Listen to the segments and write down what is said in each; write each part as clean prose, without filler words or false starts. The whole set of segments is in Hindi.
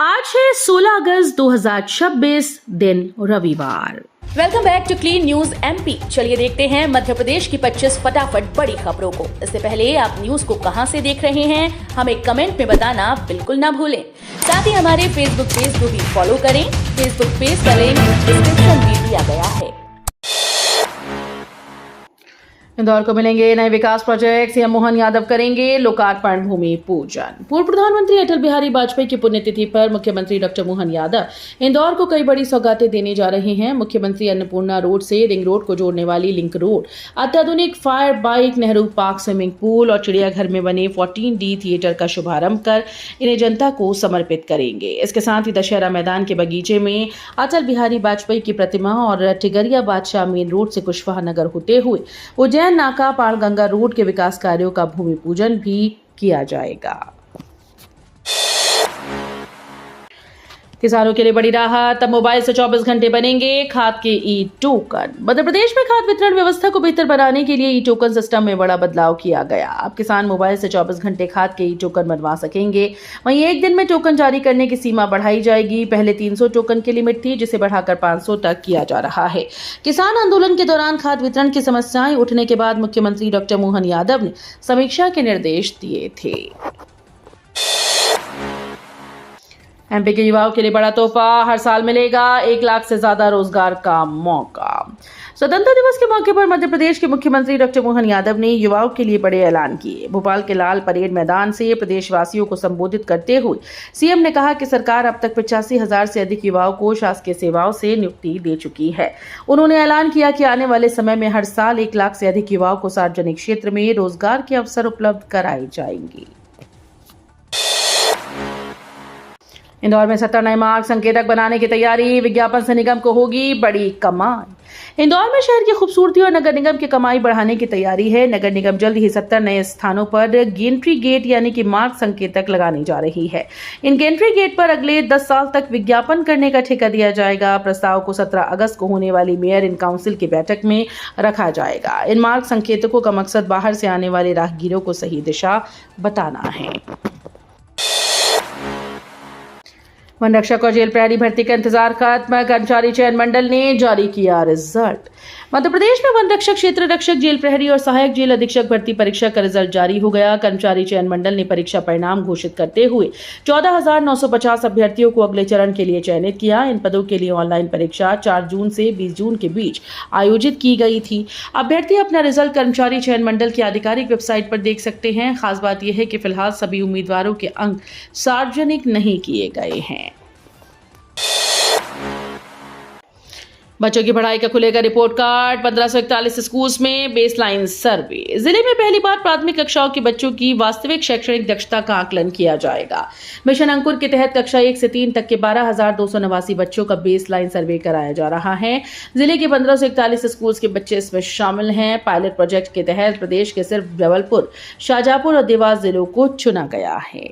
आज है 16 अगस्त 2026 दिन रविवार। Welcome back to clean news MP. चलिए देखते हैं मध्य प्रदेश की 25 फटाफट बड़ी खबरों को। इससे पहले आप न्यूज को कहां से देख रहे हैं हमें कमेंट में बताना बिल्कुल ना भूलें। साथ ही हमारे फेसबुक पेज को भी फॉलो करें। फेसबुक पेज का लिंक डिस्क्रिप्शन में दिया गया है। इंदौर को मिलेंगे नए विकास प्रोजेक्ट, सीएम मोहन यादव करेंगे लोकार्पण भूमि पूजन। पूर्व प्रधानमंत्री अटल बिहारी वाजपेयी की पुण्यतिथि पर मुख्यमंत्री डॉक्टर मोहन यादव इंदौर को कई बड़ी सौगातें देने जा रहे हैं। मुख्यमंत्री अन्नपूर्णा रोड से रिंग रोड को जोड़ने वाली लिंक रोड, अत्याधुनिक fire bike, Nehru park, swimming pool और चिड़ियाघर में बने 14D थिएटर का शुभारंभ कर इन्हें जनता को समर्पित करेंगे। इसके साथ ही दशहरा मैदान के बगीचे में अटल बिहारी वाजपेयी की प्रतिमा और टिगरिया बादशाह मेन रोड से कुशवाहा नगर होते हुए उज्जैन नाका पाड़गंगा रोड के विकास कार्यों का भूमि पूजन भी किया जाएगा। किसानों के लिए बड़ी राहत, अब मोबाइल से 24 घंटे बनेंगे खाद के ई टोकन। मध्य प्रदेश में खाद वितरण व्यवस्था को बेहतर बनाने के लिए ई टोकन सिस्टम में बड़ा बदलाव किया गया। अब किसान मोबाइल से 24 घंटे खाद के ई टोकन बनवा सकेंगे। वहीं एक दिन में टोकन जारी करने की सीमा बढ़ाई जाएगी। पहले 300 टोकन की लिमिट थी, जिसे बढ़ाकर 500 तक किया जा रहा है। किसान आंदोलन के दौरान खाद वितरण की समस्याएं उठने के बाद मुख्यमंत्री डॉक्टर मोहन यादव ने समीक्षा के निर्देश दिए थे। एमपी के युवाओं के लिए बड़ा तोहफा, हर साल मिलेगा 1 लाख से ज्यादा रोजगार का मौका। स्वतंत्रता दिवस के मौके पर मध्य प्रदेश के मुख्यमंत्री डॉक्टर मोहन यादव ने युवाओं के लिए बड़े ऐलान किए। भोपाल के लाल परेड मैदान से प्रदेशवासियों को संबोधित करते हुए सीएम ने कहा कि सरकार अब तक 85,000 से अधिक युवाओं को शासकीय सेवाओं से नियुक्ति दे चुकी है। उन्होंने ऐलान किया कि आने वाले समय में हर साल 1 लाख से अधिक युवाओं को सार्वजनिक क्षेत्र में रोजगार के अवसर उपलब्ध कराए जाएंगे। इंदौर में 70 नए मार्ग संकेतक बनाने की तैयारी, विज्ञापन से निगम को होगी बड़ी कमाई। इंदौर में शहर की खूबसूरती और नगर निगम की कमाई बढ़ाने की तैयारी है। नगर निगम जल्द ही 70 नए स्थानों पर गेंट्री गेट यानी कि मार्ग संकेतक लगाने जा रही है। इन गेंट्री गेट पर अगले 10 साल तक विज्ञापन करने का ठेका दिया जाएगा। प्रस्ताव को 17 अगस्त को होने वाली मेयर इन काउंसिल की बैठक में रखा जाएगा। इन मार्ग संकेतकों का मकसद बाहर से आने वाले राहगीरों को सही दिशा बताना है। वन रक्षक और जेल प्रहरी भर्ती का इंतजार खत्म, कर्मचारी चयन मंडल ने जारी किया रिजल्ट। मध्य प्रदेश में वन रक्षक, क्षेत्र रक्षक, जेल प्रहरी और सहायक जेल अधीक्षक भर्ती परीक्षा का रिजल्ट जारी हो गया। कर्मचारी चयन मंडल ने परीक्षा परिणाम घोषित करते हुए 14,950 अभ्यर्थियों को अगले चरण के लिए चयनित किया। इन पदों के लिए ऑनलाइन परीक्षा 4 जून से 20 जून के बीच आयोजित की गई थी। अभ्यर्थी अपना रिजल्ट कर्मचारी चयन मंडल की आधिकारिक वेबसाइट पर देख सकते हैं। खास बात यह है कि फिलहाल सभी उम्मीदवारों के अंक सार्वजनिक नहीं किए गए हैं। बच्चों की पढ़ाई का खुलेगा रिपोर्ट कार्ड, 1541 स्कूल्स में बेसलाइन सर्वे। जिले में पहली बार प्राथमिक कक्षाओं के बच्चों की वास्तविक शैक्षणिक दक्षता का आकलन किया जाएगा। मिशन अंकुर के तहत कक्षा 1 से 3 तक के 12,289 बच्चों का बेसलाइन सर्वे कराया जा रहा है। जिले के 1541 स्कूल्स के बच्चे इसमें शामिल हैं। पायलट प्रोजेक्ट के तहत प्रदेश के सिर्फ जबलपुर, शाजापुर और देवास जिलों को चुना गया है।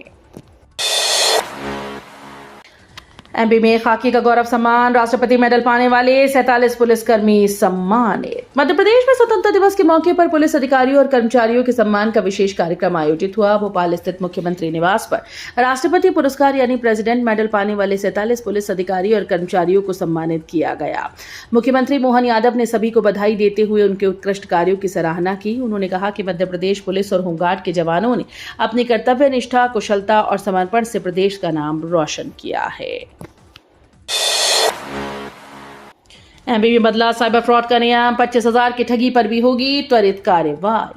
एमपी में खाकी का गौरव सम्मान, राष्ट्रपति मेडल पाने वाले 47 पुलिसकर्मी सम्मानित। मध्य प्रदेश में स्वतंत्रता दिवस के मौके पर पुलिस अधिकारियों और कर्मचारियों के सम्मान का विशेष कार्यक्रम आयोजित हुआ। भोपाल स्थित मुख्यमंत्री निवास पर राष्ट्रपति पुरस्कार यानी प्रेसिडेंट मेडल पाने वाले 47 पुलिस अधिकारी और कर्मचारियों को सम्मानित किया गया। मुख्यमंत्री मोहन यादव ने सभी को बधाई देते हुए उनके उत्कृष्ट कार्यों की सराहना की। उन्होंने कहा कि मध्य प्रदेश पुलिस और होमगार्ड के जवानों ने अपनी कर्तव्य निष्ठा, कुशलता और समर्पण से प्रदेश का नाम रोशन किया है। एमपी में बदला साइबर फ्रॉड का नियम, 25,000 की ठगी पर भी होगी त्वरित कार्रवाई।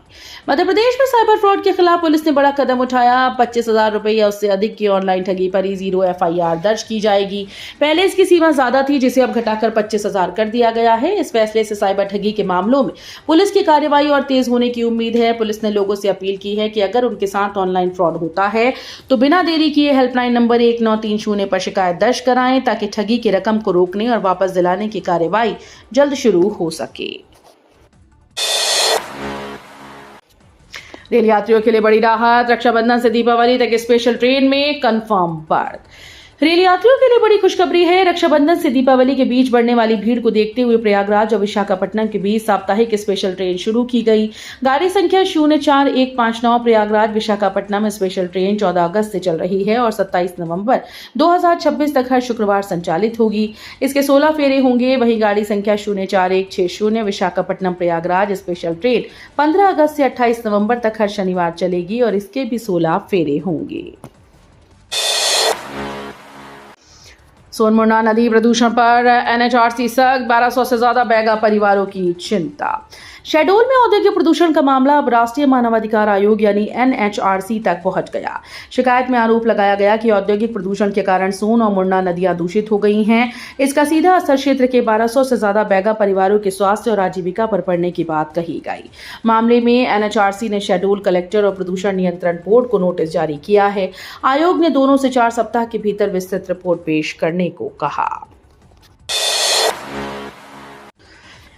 मध्य प्रदेश में साइबर फ्रॉड के खिलाफ पुलिस ने बड़ा कदम उठाया। 25,000 रुपए या उससे अधिक की ऑनलाइन ठगी पर 0 FIR दर्ज की जाएगी। पहले इसकी सीमा ज्यादा थी, जिसे अब घटाकर 25,000 कर दिया गया है। इस फैसले से साइबर ठगी के मामलों में पुलिस की कार्रवाई और तेज होने की उम्मीद है। पुलिस ने लोगों से अपील की है कि अगर उनके साथ ऑनलाइन फ्रॉड होता है तो बिना देरी किए हेल्पलाइन नंबर 1930 पर शिकायत दर्ज कराएं, ताकि ठगी की रकम को रोकने और वापस दिलाने की कार्रवाई जल्द शुरू हो सके। रेल यात्रियों के लिए बड़ी राहत, रक्षाबंधन से दीपावली तक स्पेशल ट्रेन में कंफर्म बर्थ। रेल यात्रियों के लिए बड़ी खुशखबरी है। रक्षाबंधन से दीपावली के बीच बढ़ने वाली भीड़ को देखते हुए प्रयागराज और विशाखापट्टनम के बीच साप्ताहिक स्पेशल ट्रेन शुरू की गई। गाड़ी संख्या 04159 प्रयागराज विशाखापट्टनम स्पेशल ट्रेन 14 अगस्त से चल रही है और 27 नवंबर 2026 तक हर शुक्रवार संचालित होगी। इसके 16 फेरे होंगे। वहीं गाड़ी संख्या 04160 विशाखापट्टनम प्रयागराज स्पेशल ट्रेन 15 अगस्त से 28 नवंबर तक हर शनिवार चलेगी और इसके भी 16 फेरे होंगे। सोनमुंडा नदी प्रदूषण पर एनएचआरसी सख्त, 1200 से ज्यादा बैगा परिवारों की चिंता। शहडोल में औद्योगिक प्रदूषण का मामला अब राष्ट्रीय मानवाधिकार आयोग यानी एनएचआरसी तक पहुंच गया। शिकायत में आरोप लगाया गया कि औद्योगिक प्रदूषण के कारण सोन और मुंडा नदियां दूषित हो गई हैं। इसका सीधा असर क्षेत्र के 1200 से ज्यादा बैगा परिवारों के स्वास्थ्य और आजीविका पर पड़ने की बात कही गई। मामले में एनएचआरसी ने शहडोल कलेक्टर और प्रदूषण नियंत्रण बोर्ड को नोटिस जारी किया है। आयोग ने दोनों से 4 सप्ताह के भीतर विस्तृत रिपोर्ट पेश करने को कहा।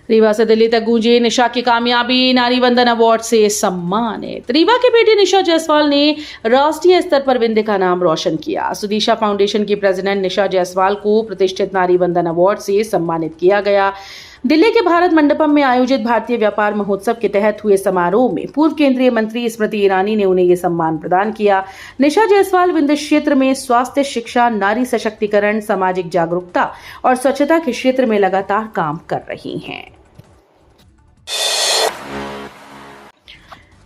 रीवा से दिल्ली तक गूंजी निशा की कामयाबी, नारी वंदन अवार्ड से सम्मानित। रीवा की बेटी निशा जायसवाल ने राष्ट्रीय स्तर पर विंध्य का नाम रोशन किया। सुदीशा फाउंडेशन की प्रेसिडेंट निशा जायसवाल को प्रतिष्ठित नारी वंदन अवार्ड से सम्मानित किया गया। दिल्ली के भारत मंडपम में आयोजित भारतीय व्यापार महोत्सव के तहत हुए समारोह में पूर्व केंद्रीय मंत्री स्मृति ईरानी ने उन्हें ये सम्मान प्रदान किया। निशा जायसवाल विंध्य क्षेत्र में स्वास्थ्य, शिक्षा, नारी सशक्तिकरण, सामाजिक जागरूकता और स्वच्छता के क्षेत्र में लगातार काम कर रही हैं।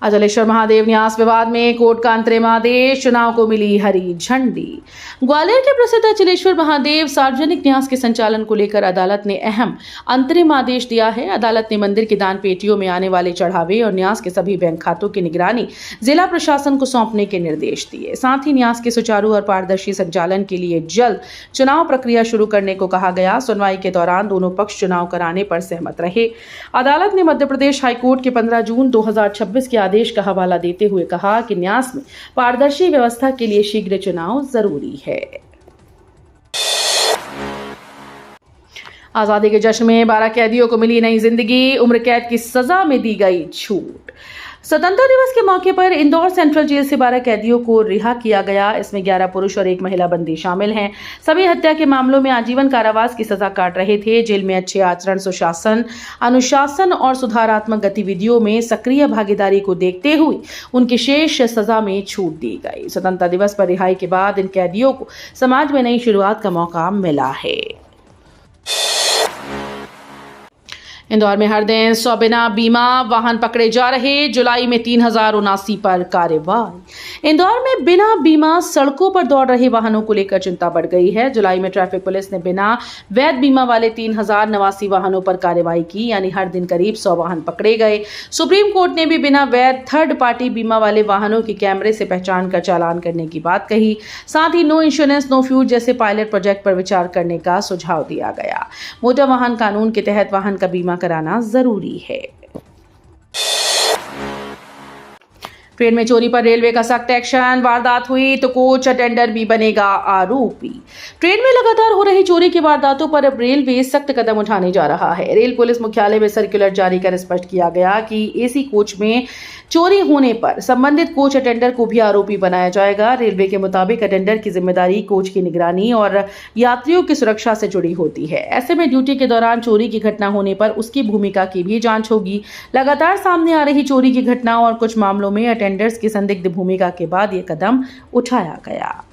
अचलेश्वर महादेव न्यास विवाद में कोर्ट का अंतरिम आदेश, चुनाव को मिली हरी झंडी। ग्वालियर के प्रसिद्ध अचलेश्वर महादेव सार्वजनिक न्यास के संचालन को लेकर अदालत ने अहम अंतरिम आदेश दिया है। अदालत ने मंदिर की दान पेटियों में आने वाले चढ़ावे और न्यास के सभी बैंक खातों की निगरानी जिला प्रशासन को सौंपने के निर्देश दिए। साथ ही न्यास के सुचारू और पारदर्शी संचालन के लिए जल्द चुनाव प्रक्रिया शुरू करने को कहा गया। सुनवाई के दौरान दोनों पक्ष चुनाव कराने पर सहमत रहे। अदालत ने मध्य प्रदेश हाईकोर्ट के 15 जून 2026 के आदेश का हवाला देते हुए कहा कि न्यास में पारदर्शी व्यवस्था के लिए शीघ्र चुनाव जरूरी है। आजादी के जश्न में 12 कैदियों को मिली नई जिंदगी, उम्र कैद की सजा में दी गई छूट। स्वतंत्रता दिवस के मौके पर इंदौर सेंट्रल जेल से 12 कैदियों को रिहा किया गया। इसमें 11 पुरुष और 1 महिला बंदी शामिल हैं। सभी हत्या के मामलों में आजीवन कारावास की सजा काट रहे थे। जेल में अच्छे आचरण, सुशासन, अनुशासन और सुधारात्मक गतिविधियों में सक्रिय भागीदारी को देखते हुए उनकी शेष सजा में छूट दी गई। स्वतंत्रता दिवस पर रिहाई के बाद इन कैदियों को समाज में नई शुरुआत का मौका मिला है। इंदौर में हर दिन 100 बिना बीमा वाहन पकड़े जा रहे, जुलाई में 3079 पर कार्रवाई। इंदौर में बिना बीमा सड़कों पर दौड़ रहे वाहनों को लेकर चिंता बढ़ गई है। जुलाई में ट्रैफिक पुलिस ने बिना वैध बीमा वाले 3089 वाहनों पर कार्रवाई की, यानी हर दिन करीब 100 वाहन पकड़े गए। सुप्रीम कोर्ट ने भी बिना वैध थर्ड पार्टी बीमा वाले वाहनों की कैमरे से पहचान कर चालान करने की बात कही। साथ ही नो इंश्योरेंस नो फ्यूल जैसे पायलट प्रोजेक्ट पर विचार करने का सुझाव दिया गया। मोटर वाहन कानून के तहत वाहन का बीमा कराना जरूरी है। ट्रेन में चोरी पर रेलवे का सख्त एक्शन, वारदात हुई तो कोच अटेंडर भी बनेगा आरोपी। ट्रेन में लगातार हो रही चोरी की वारदातों पर अब रेलवे सख्त कदम उठाने जा रहा है। रेल पुलिस मुख्यालय में सर्कुलर जारी कर स्पष्ट किया गया कि एसी कोच में चोरी होने पर संबंधित कोच अटेंडर को भी आरोपी बनाया जाएगा। रेलवे के मुताबिक अटेंडर की जिम्मेदारी कोच की निगरानी और यात्रियों की सुरक्षा से जुड़ी होती है। ऐसे में ड्यूटी के दौरान चोरी की घटना होने पर उसकी भूमिका की भी जांच होगी। लगातार सामने आ रही चोरी की घटनाओं और कुछ मामलों में अटेंडर्स की संदिग्ध भूमिका के बाद यह कदम उठाया गया।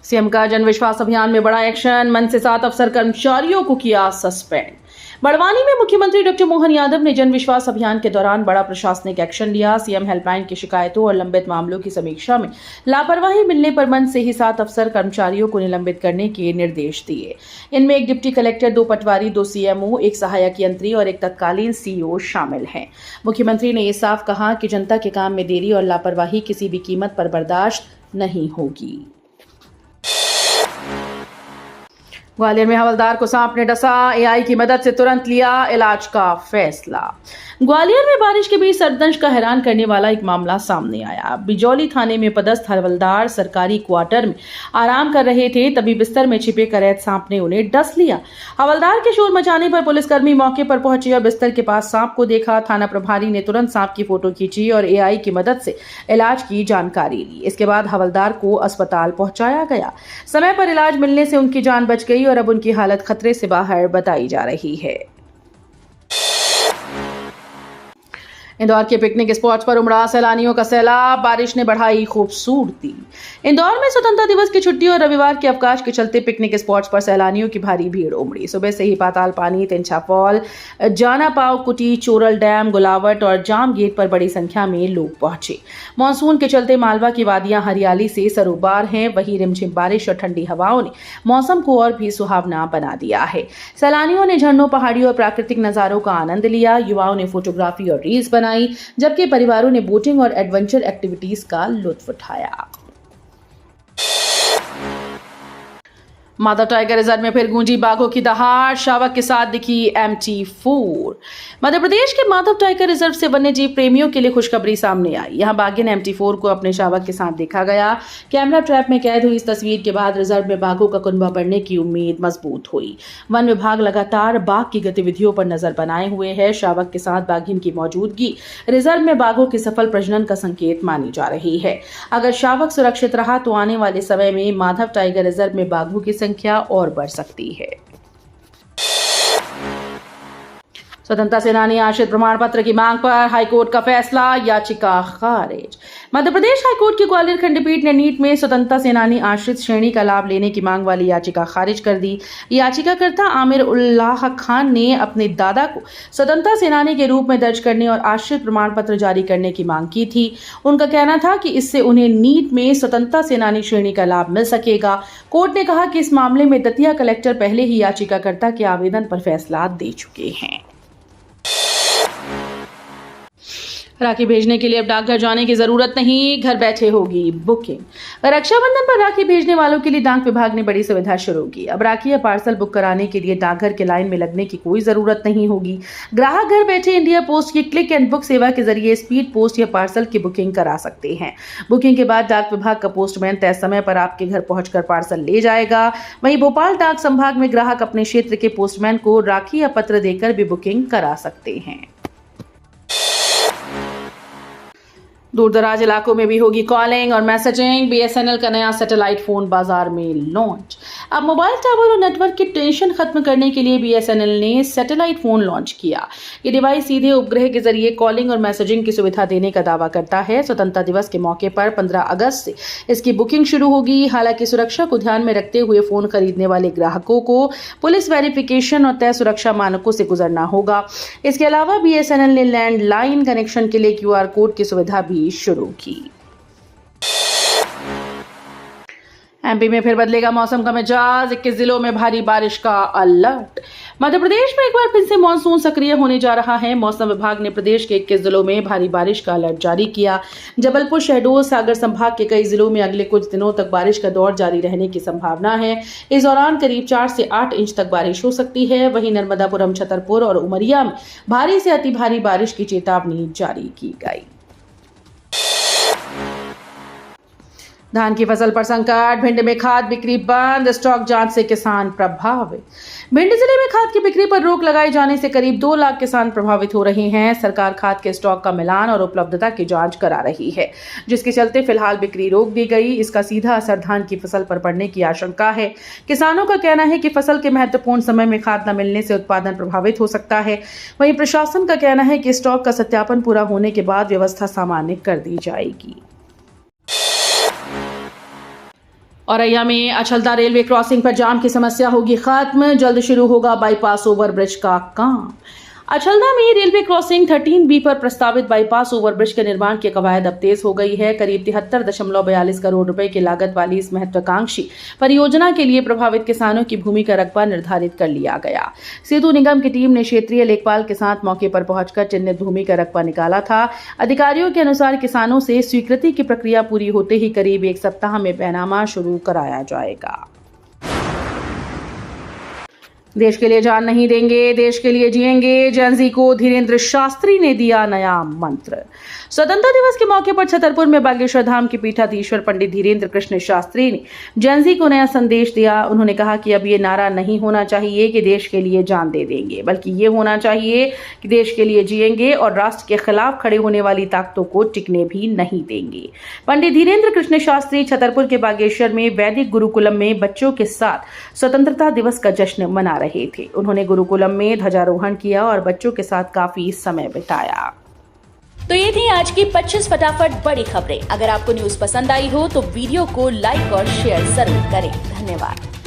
सीएम का जन विश्वास अभियान में बड़ा एक्शन, मन से 7 अफसर कर्मचारियों को किया सस्पेंड। बड़वानी में मुख्यमंत्री डॉक्टर मोहन यादव ने जन विश्वास अभियान के दौरान बड़ा प्रशासनिक एक्शन लिया। सीएम हेल्पलाइन की शिकायतों और लंबित मामलों की समीक्षा में लापरवाही मिलने पर मन से ही 7 अफसर कर्मचारियों को निलंबित करने के निर्देश दिए। इनमें एक डिप्टी कलेक्टर, 2 पटवारी, 2 सीएमओ, 1 सहायक यंत्री और 1 तत्कालीन सीईओ शामिल हैं। मुख्यमंत्री ने ये साफ कहा कि जनता के काम में देरी और लापरवाही किसी भी कीमत पर बर्दाश्त नहीं होगी। ग्वालियर में हवलदार को सांप ने डसा, एआई की मदद से तुरंत लिया इलाज का फैसला। ग्वालियर में बारिश के बीच सरदंश का हैरान करने वाला एक मामला सामने आया। बिजौली थाने में पदस्थ हवलदार सरकारी क्वार्टर में आराम कर रहे थे, तभी बिस्तर में छिपे करैत सांप ने उन्हें डस लिया। हवलदार के शोर मचाने पर पुलिसकर्मी मौके पर पहुंचे और बिस्तर के पास सांप को देखा। थाना प्रभारी ने तुरंत सांप की फोटो खींची और एआई की मदद से इलाज की जानकारी ली। इसके बाद हवलदार को अस्पताल पहुंचाया गया। समय पर इलाज मिलने से उनकी जान बच गई और अब उनकी हालत खतरे से बाहर बताई जा रही है। इंदौर के पिकनिक स्पॉट्स पर उमड़ा सैलानियों का सैलाब, बारिश ने बढ़ाई खूबसूरती। इंदौर में स्वतंत्रता दिवस की छुट्टी और रविवार के अवकाश के चलते पिकनिक स्पॉट्स पर सैलानियों की भारी भीड़ उमड़ी। सुबह से ही पाताल पानी, तिंछा फॉल, जाना पाव कुटी, चोरल डैम, गुलावट और जाम गेट पर बड़ी संख्या में लोग पहुंचे। मानसून के चलते मालवा की वादियां हरियाली से सरोबार हैं। वहीं रिमझिम बारिश और ठंडी हवाओं ने मौसम को और भी सुहावना बना दिया है। सैलानियों ने झरनों, पहाड़ियों और प्राकृतिक नजारों का आनंद लिया। युवाओं ने फोटोग्राफी और रील्स बनाई, जबकि परिवारों ने बोटिंग और एडवेंचर एक्टिविटीज का लुत्फ उठाया। माधव टाइगर रिजर्व में फिर गूंजी बाघों की दहाड़, शावक के साथ दिखी MT4। मध्य प्रदेश के माधव टाइगर रिजर्व से वन्यजीव प्रेमियों के लिए खुशखबरी सामने आई। यहां बाघिन MT4 को अपने शावक के साथ देखा गया। कैमरा ट्रैप में कैद हुई इस तस्वीर के बाद रिजर्व में बाघों का कुनबा बढ़ने की उम्मीद मजबूत हुई। वन विभाग लगातार बाघ की गतिविधियों पर नजर बनाए हुए है। शावक के साथ बाघिन की मौजूदगी रिजर्व में बाघों के सफल प्रजनन का संकेत मानी जा रही है। अगर शावक सुरक्षित रहा तो आने वाले समय में माधव टाइगर रिजर्व में बाघों की संख्या और बढ़ सकती है। स्वतंत्रता सेनानी आश्रित प्रमाण पत्र की मांग पर हाईकोर्ट का फैसला, याचिका खारिज। मध्य प्रदेश हाईकोर्ट की ग्वालियर खंडपीठ ने नीट में स्वतंत्रता सेनानी आश्रित श्रेणी का लाभ लेने की मांग वाली याचिका खारिज कर दी। याचिकाकर्ता आमिर उल्लाह खान ने अपने दादा को स्वतंत्रता सेनानी के रूप में दर्ज करने और आश्रित प्रमाण पत्र जारी करने की मांग की थी। उनका कहना था कि इससे उन्हें नीट में स्वतंत्रता सेनानी श्रेणी का लाभ मिल सकेगा। कोर्ट ने कहा कि इस मामले में दतिया कलेक्टर पहले ही याचिकाकर्ता के आवेदन पर फैसला दे चुके हैं। राखी भेजने के लिए अब डाकघर जाने की जरूरत नहीं, घर बैठे होगी बुकिंग। रक्षाबंधन पर राखी भेजने वालों के लिए डाक विभाग ने बड़ी सुविधा शुरू की। अब राखी या पार्सल बुक कराने के लिए डाकघर के लाइन में लगने की कोई जरूरत नहीं होगी। ग्राहक घर बैठे इंडिया पोस्ट की क्लिक एंड बुक सेवा के जरिए स्पीड पोस्ट या पार्सल की बुकिंग करा सकते हैं। बुकिंग के बाद डाक विभाग का पोस्टमैन तय समय पर आपके घर पहुंचकर पार्सल ले जाएगा। वहीं भोपाल डाक संभाग में ग्राहक अपने क्षेत्र के पोस्टमैन को राखी या पत्र देकर भी बुकिंग करा सकते हैं। दूर दराज इलाकों में भी होगी कॉलिंग और मैसेजिंग। BSNL का नया सैटेलाइट फोन बाजार में लॉन्च। अब मोबाइल टावर और नेटवर्क की टेंशन खत्म करने के लिए BSNL ने सैटेलाइट फोन लॉन्च किया। ये डिवाइस सीधे उपग्रह के जरिए कॉलिंग और मैसेजिंग की सुविधा देने का दावा करता है। स्वतंत्रता दिवस के मौके पर 15 अगस्त से इसकी बुकिंग शुरू होगी। हालांकि सुरक्षा को ध्यान में रखते हुए फोन खरीदने वाले ग्राहकों को पुलिस वेरिफिकेशन और तय सुरक्षा मानकों से गुजरना होगा। इसके अलावा BSNL ने लैंडलाइन कनेक्शन के लिए QR कोड की सुविधा भी शुरू की। MP में फिर बदलेगा मौसम का मिजाज, 21 जिलों में भारी बारिश का अलर्ट। मध्य प्रदेश में एक बार फिर से मानसून सक्रिय होने जा रहा है। मौसम विभाग ने प्रदेश के 21 जिलों में भारी बारिश का अलर्ट जारी किया। जबलपुर, शहडोल, सागर संभाग के कई जिलों में अगले कुछ दिनों तक बारिश का दौर जारी रहने की संभावना है। इस दौरान करीब 4 से 8 इंच तक बारिश हो सकती है। वहीं नर्मदापुरम, छतरपुर और उमरिया में भारी से अति भारी बारिश की चेतावनी जारी की गई। धान की फसल पर संकट, भिंड में खाद बिक्री बंद, स्टॉक जांच से किसान प्रभावित। भिंड जिले में खाद की बिक्री पर रोक लगाए जाने से करीब 2 लाख किसान प्रभावित हो रहे हैं। सरकार खाद के स्टॉक का मिलान और उपलब्धता की जांच करा रही है, जिसके चलते फिलहाल बिक्री रोक दी गई। इसका सीधा असर धान की फसल पर पड़ने की आशंका है। किसानों का कहना है कि फसल के महत्वपूर्ण समय में खाद न मिलने से उत्पादन प्रभावित हो सकता है। वहीं प्रशासन का कहना है कि स्टॉक का सत्यापन पूरा होने के बाद व्यवस्था सामान्य कर दी जाएगी। औरैया में अछलदा रेलवे क्रॉसिंग पर जाम की समस्या होगी खत्म, जल्द शुरू होगा बाईपास ओवरब्रिज का काम। अछलदा में रेलवे क्रॉसिंग 13B पर प्रस्तावित बाईपास ओवरब्रिज के निर्माण की कवायद अब तेज हो गई है। करीब 73.42 करोड़ रुपए की लागत वाली इस महत्वाकांक्षी परियोजना के लिए प्रभावित किसानों की भूमि का रकबा निर्धारित कर लिया गया। सेतु निगम की टीम ने क्षेत्रीय लेखपाल के साथ मौके पर पहुंचकर चिन्हित भूमि का रकबा निकाला था। अधिकारियों के अनुसार किसानों से स्वीकृति की प्रक्रिया पूरी होते ही करीब 1 सप्ताह में बैनामा शुरू कराया जाएगा। देश के लिए जान नहीं देंगे, देश के लिए जिएंगे, जेनजी को धीरेन्द्र शास्त्री ने दिया नया मंत्र। स्वतंत्रता दिवस के मौके पर छतरपुर में बागेश्वर धाम के पीठाधीश्वर पंडित धीरेन्द्र कृष्ण शास्त्री ने जेनजी को नया संदेश दिया। उन्होंने कहा कि अब ये नारा नहीं होना चाहिए कि देश के लिए जान दे देंगे, बल्कि ये होना चाहिए कि देश के लिए जिएंगे और राष्ट्र के खिलाफ खड़े होने वाली ताकतों को टिकने भी नहीं देंगे। पंडित धीरेन्द्र कृष्ण शास्त्री छतरपुर के बागेश्वर में वैदिक गुरुकुलम में बच्चों के साथ स्वतंत्रता दिवस का जश्न मना रहे थे। उन्होंने गुरुकुलम में ध्वजारोहण किया और बच्चों के साथ काफी समय बिताया। तो ये थी आज की 25 फटाफट बड़ी खबरें। अगर आपको न्यूज पसंद आई हो तो वीडियो को लाइक और शेयर जरूर करें। धन्यवाद।